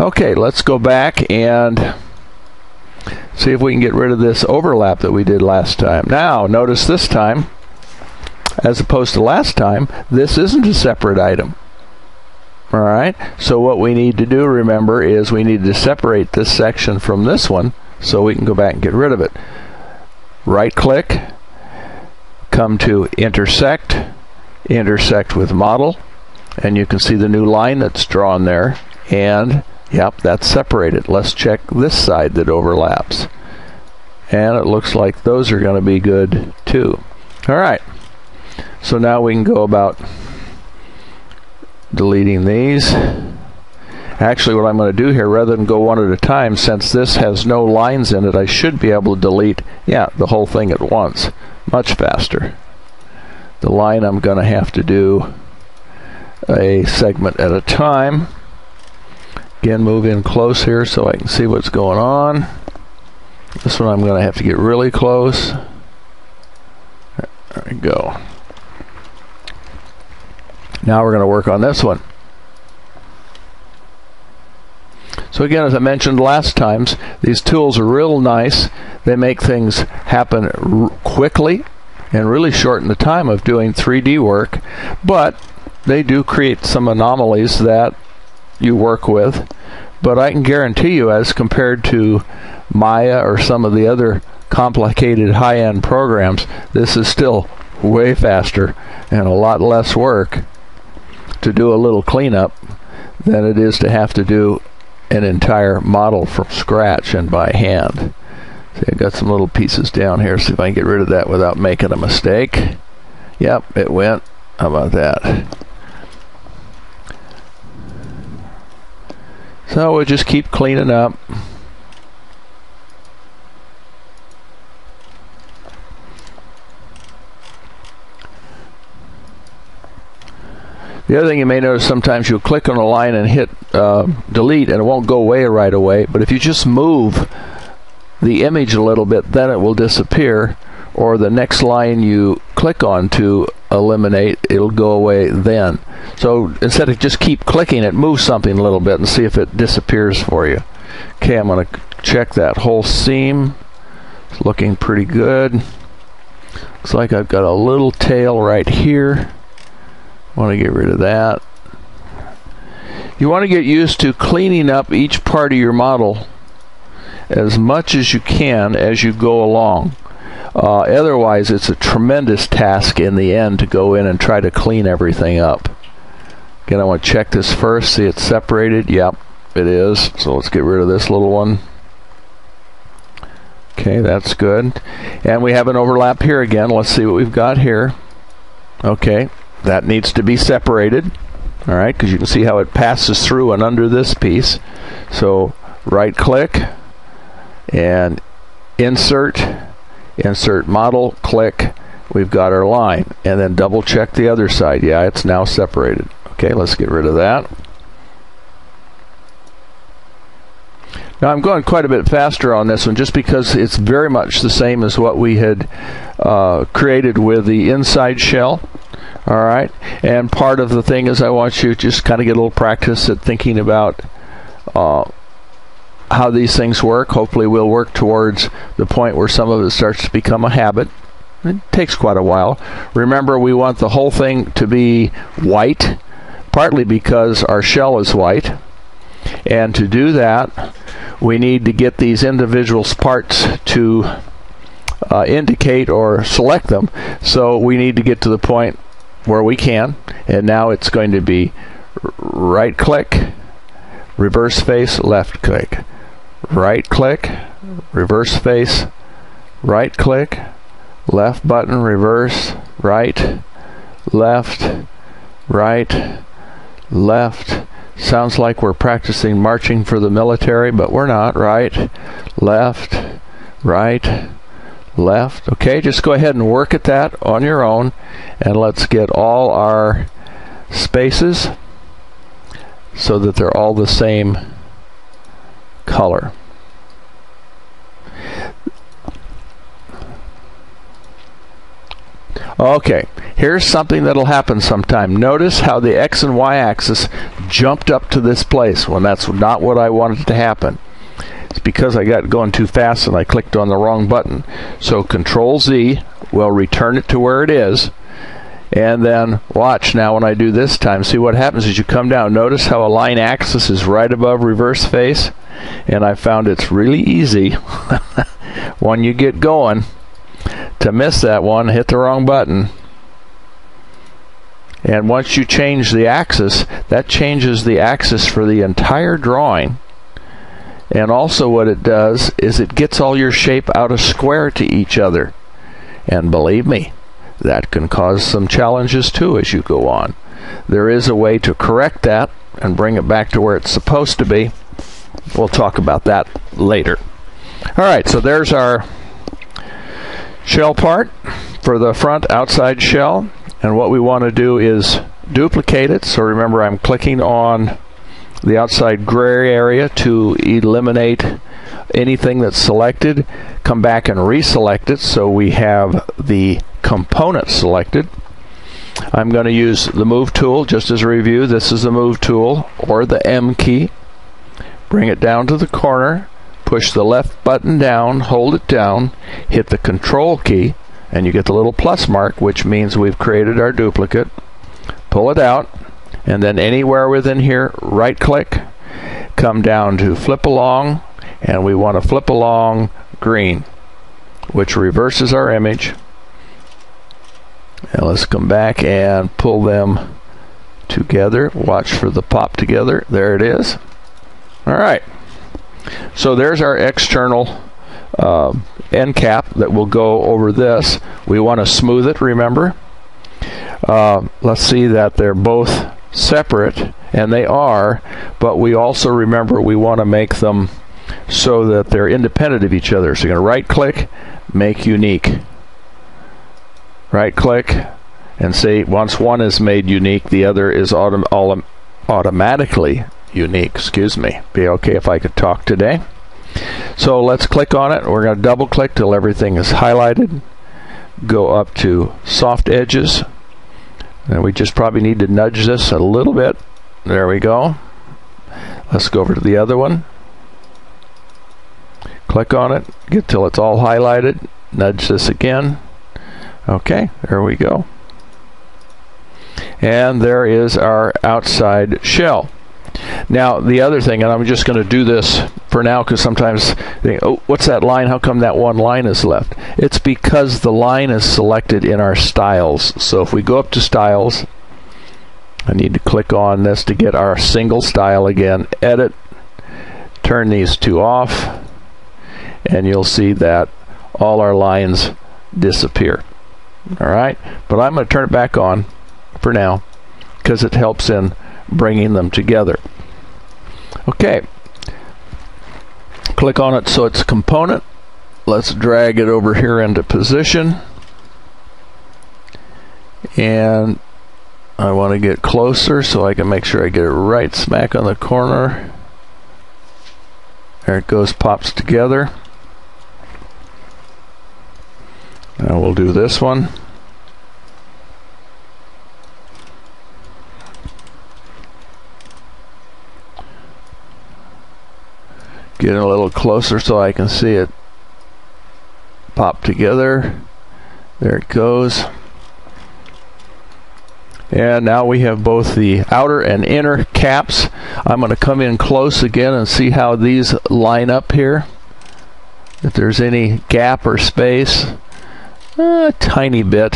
Okay, let's go back and see if we can get rid of this overlap that we did last time. Now, notice this time, as opposed to last time, this isn't a separate item. Alright, so what we need to do, remember, is we need to separate this section from this one so we can go back and get rid of it. Right click, come to intersect, intersect with model, and you can see the new line that's drawn there, and yep, that's separated. Let's check this side that overlaps, and it looks like those are going to be good too. Alright, so now we can go about deleting these. Actually, what I'm going to do here, rather than go one at a time, since this has no lines in it, I should be able to delete, the whole thing at once. Much faster. The line, I'm going to have to do a segment at a time. Again, move in close here so I can see what's going on. This one I'm going to have to get really close. There we go. Now we're going to work on this one. So again, as I mentioned last times, these tools are real nice. They make things happen quickly and really shorten the time of doing 3D work, but they do create some anomalies that you work with. But I can guarantee you, as compared to Maya or some of the other complicated high-end programs, this is still way faster and a lot less work to do a little cleanup than it is to have to do an entire model from scratch and by hand. See, I got some little pieces down here, see if I can get rid of that without making a mistake. Yep, it went. How about that? So we'll just keep cleaning up. The other thing you may notice, sometimes you'll click on a line and hit delete and it won't go away right away, but if you just move the image a little bit, then it will disappear, or the next line you click on to eliminate, it'll go away then. So instead of just keep clicking it, move something a little bit and see if it disappears for you. Okay, I'm going to check that whole seam. It's looking pretty good. Looks like I've got a little tail right here. Want to get rid of that. You want to get used to cleaning up each part of your model as much as you can as you go along. Otherwise, it's a tremendous task in the end to go in and try to clean everything up. Again, I want to check this first, see it's separated. Yep, it is. So let's get rid of this little one. Okay, that's good. And we have an overlap here again. Let's see what we've got here. Okay. That needs to be separated, all right, because you can see how it passes through and under this piece. So right click and insert model, click, we've got our line, and then double check the other side. Yeah, it's now separated. Okay, let's get rid of that. Now I'm going quite a bit faster on this one just because it's very much the same as what we had created with the inside shell. Alright, and part of the thing is I want you to just kind of get a little practice at thinking about how these things work. Hopefully we'll work towards the point where some of it starts to become a habit. It takes quite a while. Remember, we want the whole thing to be white, partly because our shell is white, and to do that we need to get these individual parts to indicate or select them. So we need to get to the point where we can, and now it's going to be right click, reverse face, left click, right click, reverse face, right click, left button, reverse, right, left, right, left. Sounds like we're practicing marching for the military, but we're not. Right, left, right, left. Okay, just go ahead and work at that on your own, and let's get all our spaces so that they're all the same color. Okay, here's something that'll happen sometime. Notice how the X and Y axis jumped up to this place when that's not what I wanted to happen. It's because I got going too fast and I clicked on the wrong button. So Control Z will return it to where it is. And then watch now when I do this time. See what happens as you come down. Notice how align axis is right above reverse face. And I found it's really easy when you get going to miss that one, hit the wrong button. And once you change the axis, that changes the axis for the entire drawing. And also what it does is it gets all your shape out of square to each other. And believe me, that can cause some challenges too as you go on. There is a way to correct that and bring it back to where it's supposed to be. We'll talk about that later. Alright, so there's our shell part for the front outside shell. And what we want to do is duplicate it. So remember, I'm clicking on the outside gray area to eliminate anything that's selected. Come back and reselect it so we have the component selected. I'm going to use the move tool just as a review. This is the move tool, or the M key. Bring it down to the corner, push the left button down, hold it down, hit the control key, and you get the little plus mark, which means we've created our duplicate. Pull it out, and then anywhere within here, right click, come down to flip along, and we want to flip along green, which reverses our image. And let's come back and pull them together. Watch for the pop together. There it is. Alright, so there's our external end cap that will go over this. We want to smooth it, remember. Let's see that they're both separate, and they are, but we also remember we want to make them so that they're independent of each other. So you're going to right click, make unique. Right click, and see once one is made unique, the other is automatically unique. Excuse me. Be okay if I could talk today. So let's click on it. We're going to double click till everything is highlighted. Go up to soft edges, and we just probably need to nudge this a little bit. There we go. Let's go over to the other one. Click on it, get till it's all highlighted. Nudge this again. Okay, there we go. And there is our outside shell. Now the other thing, and I'm just going to do this for now because sometimes you think, oh, what's that line? How come that one line is left? It's because the line is selected in our styles. So if we go up to styles, I need to click on this to get our single style again. Edit, turn these two off, and you'll see that all our lines disappear. Alright, but I'm going to turn it back on for now because it helps in bringing them together. Okay, click on it so it's a component. Let's drag it over here into position, and I want to get closer so I can make sure I get it right smack on the corner. There it goes, pops together. Now we'll do this one. Get a little closer so I can see it pop together. There it goes. And now we have both the outer and inner caps. I'm going to come in close again and see how these line up here. If there's any gap or space. A tiny bit.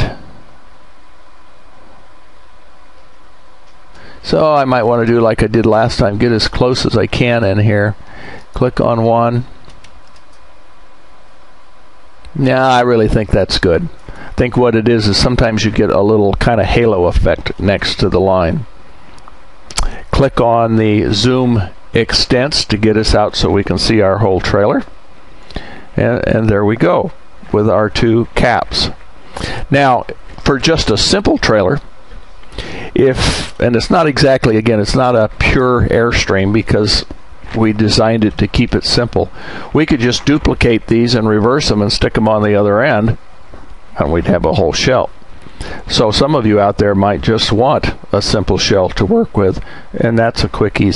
So I might want to do like I did last time, get as close as I can in here. Click on one. Yeah, I really think that's good. I think what it is sometimes you get a little kind of halo effect next to the line. Click on the zoom extents to get us out so we can see our whole trailer. And there we go with our two caps. Now, for just a simple trailer, and it's not exactly, again, it's not a pure Airstream because we designed it to keep it simple. We could just duplicate these and reverse them and stick them on the other end, and we'd have a whole shell. So some of you out there might just want a simple shell to work with, and that's a quick, easy